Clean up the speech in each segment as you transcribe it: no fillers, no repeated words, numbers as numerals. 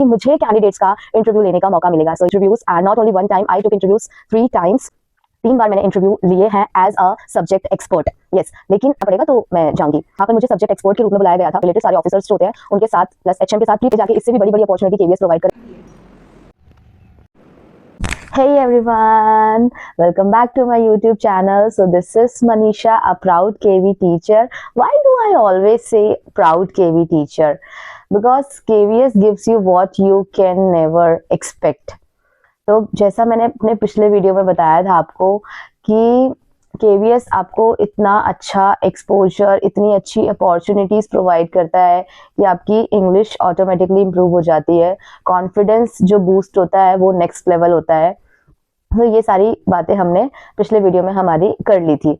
मुझे कैंडिडेट्स का इंटरव्यू लेने का मौका मिलेगा। So interviews and not only one time, I took interviews 3 times. 3 बार मैंने इंटरव्यू लिए हैं as a subject expert. Yes, लेकिन पड़ेगा तो मैं जाऊंगी। यहाँ पर मुझे सब्जेक्ट एक्सपर्ट के रूप में बुलाया गया था। रिलेटेड सारे ऑफिसर्स जो होते हैं उनके साथ प्लस एचएम के साथ भी जाके इससे भी बड़ी बड़ी अपॉर्चुनिटी केवीएस प्रोवाइड कर। Hey everyone, welcome back to my YouTube channel. So this is Manisha, a proud KV teacher. Why do I always say proud KV teacher? Because KVS gives you what you can never expect. तो जैसा मैंने अपने पिछले video में बताया था आपको कि KVS आपको इतना अच्छा एक्सपोजर, इतनी अच्छी अपॉर्चुनिटीज़ प्रोवाइड करता है कि आपकी इंग्लिश ऑटोमेटिकली इम्प्रूव हो जाती है, कॉन्फिडेंस जो बूस्ट होता है वो नेक्स्ट लेवल होता है। तो ये सारी बातें हमने पिछले वीडियो में हमारी कर ली थी।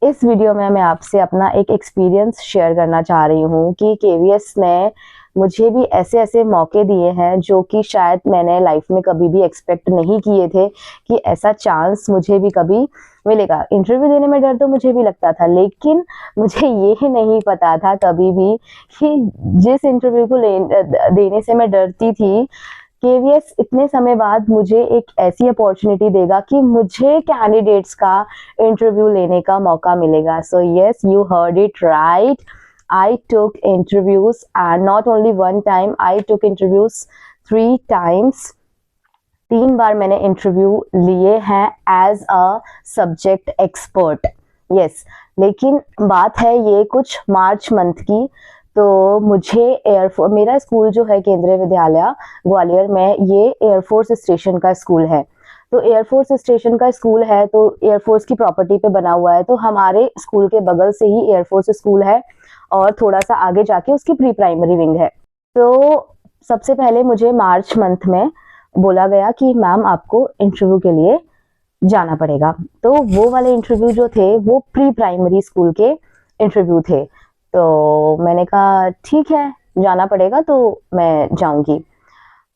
इस वीडियो में मैं आपसे अपना एक एक्सपीरियंस शेयर करना चाह रही हूँ कि KVS ने मुझे भी ऐसे ऐसे मौके दिए हैं जो कि शायद मैंने लाइफ में कभी भी एक्सपेक्ट नहीं किए थे कि ऐसा चांस मुझे भी कभी मिलेगा। इंटरव्यू देने में डर तो मुझे भी लगता था, लेकिन मुझे ये नहीं पता था कभी भी कि जिस इंटरव्यू को देने से मैं डरती थी, KVS इतने समय बाद मुझे एक ऐसी अपॉर्चुनिटी देगा कि मुझे कैंडिडेट्स का इंटरव्यू लेने का मौका मिलेगा। So yes, you heard it right, I took interviews and not only one time, I took interviews 3 times. 3 बार मैंने इंटरव्यू लिए हैं as a subject expert. Yes, लेकिन बात है ये कुछ मार्च मंथ की। तो मुझे एयरफोर्स, मेरा स्कूल जो है केंद्रीय विद्यालय ग्वालियर में, ये एयरफोर्स स्टेशन का स्कूल है। तो एयरफोर्स स्टेशन का स्कूल है तो एयरफोर्स की प्रॉपर्टी पे बना हुआ है। तो हमारे स्कूल के बगल से ही एयरफोर्स स्कूल है और थोड़ा सा आगे जाके उसकी प्री प्राइमरी विंग है। तो सबसे पहले मुझे मार्च मंथ में बोला गया कि मैम आपको इंटरव्यू के लिए जाना पड़ेगा। तो वो वाले इंटरव्यू जो थे वो प्री प्राइमरी स्कूल के इंटरव्यू थे। तो मैंने कहा ठीक है, जाना पड़ेगा तो मैं जाऊंगी।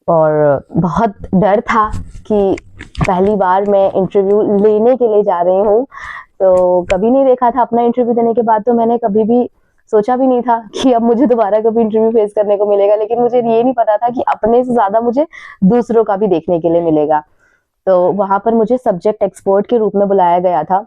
और बहुत डर था कि पहली बार मैं इंटरव्यू लेने के लिए जा रही हूँ। तो कभी नहीं देखा था अपना इंटरव्यू देने के बाद, तो मैंने कभी भी सोचा भी नहीं था कि अब मुझे दोबारा कभी इंटरव्यू फेस करने को मिलेगा। लेकिन मुझे ये नहीं पता था कि अपने से ज़्यादा मुझे दूसरों का भी देखने के लिए मिलेगा। तो वहाँ पर मुझे सब्जेक्ट एक्सपर्ट के रूप में बुलाया गया था।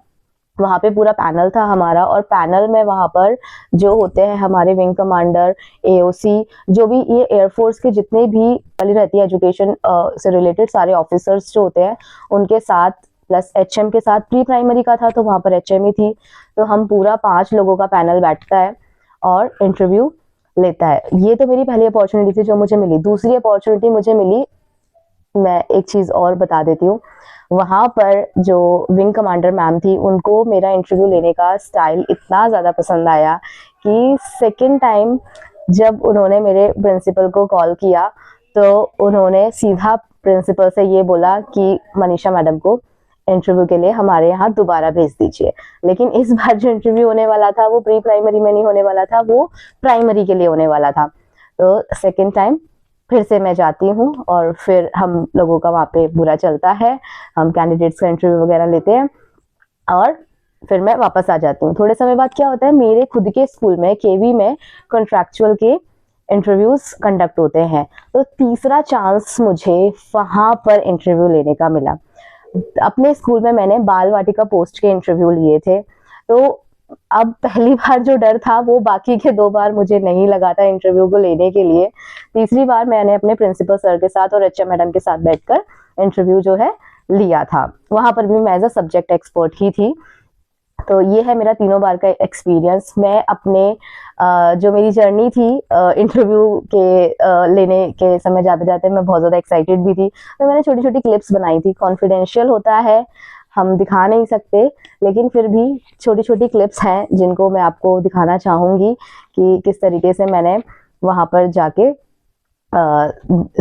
वहाँ पे पूरा पैनल था हमारा, और पैनल में वहाँ पर जो होते हैं हमारे विंग कमांडर, AOC, जो भी ये एयरफोर्स के जितने भी वाली रहती है एजुकेशन से रिलेटेड सारे ऑफिसर्स जो होते हैं उनके साथ, प्लस HM के साथ। प्री प्राइमरी का था तो वहाँ पर HM ही थी। तो हम पूरा 5 लोगों का पैनल बैठता है और इंटरव्यू लेता है। ये तो मेरी पहली अपॉर्चुनिटी थी जो मुझे मिली। दूसरी अपॉर्चुनिटी मुझे मिली, मैं एक चीज़ और बता देती हूँ। वहाँ पर जो विंग कमांडर मैम थी, उनको मेरा इंटरव्यू लेने का स्टाइल इतना ज़्यादा पसंद आया कि सेकंड टाइम जब उन्होंने मेरे प्रिंसिपल को कॉल किया तो उन्होंने सीधा प्रिंसिपल से ये बोला कि मनीषा मैडम को इंटरव्यू के लिए हमारे यहाँ दोबारा भेज दीजिए। लेकिन इस बार जो इंटरव्यू होने वाला था वो प्री प्राइमरी में नहीं होने वाला था, वो प्राइमरी के लिए होने वाला था। तो सेकेंड टाइम फिर से मैं जाती हूँ और फिर हम लोगों का वहाँ पे बुरा चलता है, हम कैंडिडेट्स का इंटरव्यू वगैरह लेते हैं और फिर मैं वापस आ जाती हूँ। थोड़े समय बाद क्या होता है, मेरे खुद के स्कूल में KV में कॉन्ट्रैक्चुअल के इंटरव्यूज कंडक्ट होते हैं। तो तीसरा चांस मुझे वहाँ पर इंटरव्यू लेने का मिला। अपने स्कूल में मैंने बाल वाटिका पोस्ट के इंटरव्यू लिए थे। तो अब पहली बार जो डर था वो बाकी के 2 बार मुझे नहीं लगा था इंटरव्यू को लेने के लिए। तीसरी बार मैंने अपने प्रिंसिपल सर के साथ और HM मैडम के साथ बैठकर इंटरव्यू जो है लिया था। वहाँ पर भी मैं एज अ सब्जेक्ट एक्सपर्ट ही थी। तो ये है मेरा 3 बार का एक्सपीरियंस। मैं अपने जो मेरी जर्नी थी इंटरव्यू के लेने के समय जाते जाते मैं बहुत ज़्यादा एक्साइटेड भी थी। तो मैंने छोटी छोटी क्लिप्स बनाई थी। कॉन्फिडेंशियल होता है, हम दिखा नहीं सकते, लेकिन फिर भी छोटी छोटी क्लिप्स हैं जिनको मैं आपको दिखाना चाहूँगी कि किस तरीके से मैंने वहाँ पर जाके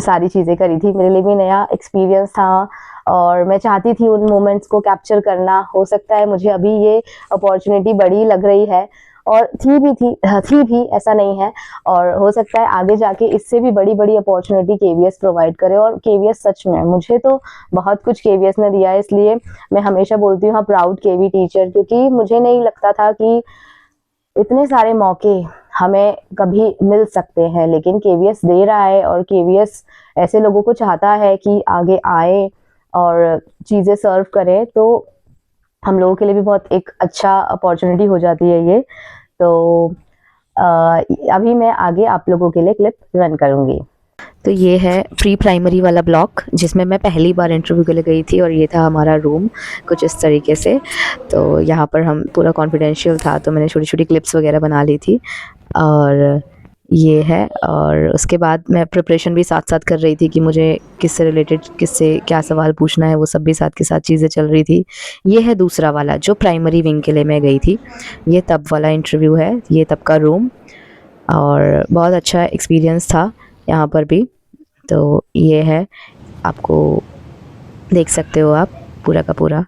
सारी चीज़ें करी थी। मेरे लिए भी नया एक्सपीरियंस था और मैं चाहती थी उन मोमेंट्स को कैप्चर करना। हो सकता है मुझे अभी ये अपॉर्चुनिटी बड़ी लग रही है, और थी भी ऐसा नहीं है, और हो सकता है आगे जाके इससे भी बड़ी बड़ी अपॉर्चुनिटी KVS प्रोवाइड करे। और KVS सच में मुझे तो बहुत कुछ KVS ने दिया है, इसलिए मैं हमेशा बोलती हूँ प्राउड KV टीचर, क्योंकि मुझे नहीं लगता था कि इतने सारे मौके हमें कभी मिल सकते हैं, लेकिन KVS दे रहा है और KVS ऐसे लोगों को चाहता है कि आगे आए और चीज़ें सर्व करें, तो हम लोगों के लिए भी बहुत एक अच्छा अपॉर्चुनिटी हो जाती है ये। तो अभी मैं आगे आप लोगों के लिए क्लिप रन करूँगी। तो ये है प्री प्राइमरी वाला ब्लॉक जिसमें मैं पहली बार इंटरव्यू के लिए गई थी, और ये था हमारा रूम कुछ इस तरीके से। तो यहाँ पर हम पूरा कॉन्फिडेंशियल था, तो मैंने छोटी छोटी क्लिप्स वगैरह बना ली थी, और ये है। और उसके बाद मैं प्रिपरेशन भी साथ साथ कर रही थी कि मुझे किससे रिलेटेड किससे क्या सवाल पूछना है, वो सब भी साथ के साथ चीज़ें चल रही थी। ये है दूसरा वाला जो प्राइमरी विंग के लिए मैं गई थी, ये तब वाला इंटरव्यू है, ये तब का रूम, और बहुत अच्छा एक्सपीरियंस था यहाँ पर भी। तो ये है, आपको देख सकते हो आप पूरा का पूरा।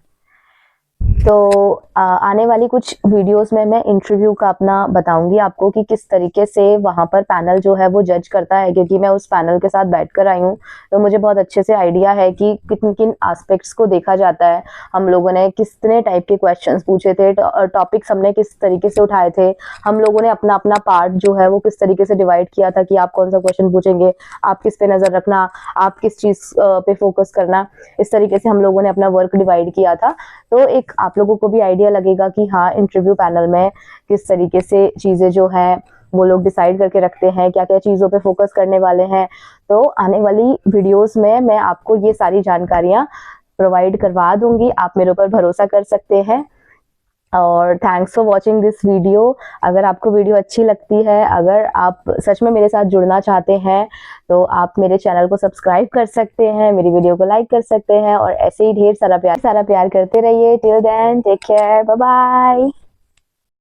तो आने वाली कुछ वीडियोस में मैं इंटरव्यू का अपना बताऊंगी आपको कि किस तरीके से वहाँ पर पैनल जो है वो जज करता है, क्योंकि मैं उस पैनल के साथ बैठकर आई हूँ, तो मुझे बहुत अच्छे से आइडिया है कि किन किन एस्पेक्ट्स को देखा जाता है। हम लोगों ने कितने टाइप के क्वेश्चंस पूछे थे, टॉपिक्स हमने किस तरीके से उठाए थे, हम लोगों ने अपना अपना पार्ट जो है वो किस तरीके से डिवाइड किया था कि आप कौन सा क्वेश्चन पूछेंगे, आप किस पे नज़र रखना, आप किस चीज़ पे फोकस करना, इस तरीके से हम लोगों ने अपना वर्क डिवाइड किया था। तो एक आप लोगों को भी आइडिया लगेगा कि हाँ, इंटरव्यू पैनल में किस तरीके से चीज़ें जो है वो लोग डिसाइड करके रखते हैं, क्या क्या चीज़ों पे फोकस करने वाले हैं। तो आने वाली वीडियोस में मैं आपको ये सारी जानकारियाँ प्रोवाइड करवा दूंगी, आप मेरे ऊपर भरोसा कर सकते हैं। और thanks for watching this video. अगर आपको वीडियो अच्छी लगती है, अगर आप सच में मेरे साथ जुड़ना चाहते हैं, तो आप मेरे चैनल को सब्सक्राइब कर सकते हैं, मेरी वीडियो को लाइक कर सकते हैं, और ऐसे ही ढेर सारा प्यार करते रहिए। Till then take care, bye bye.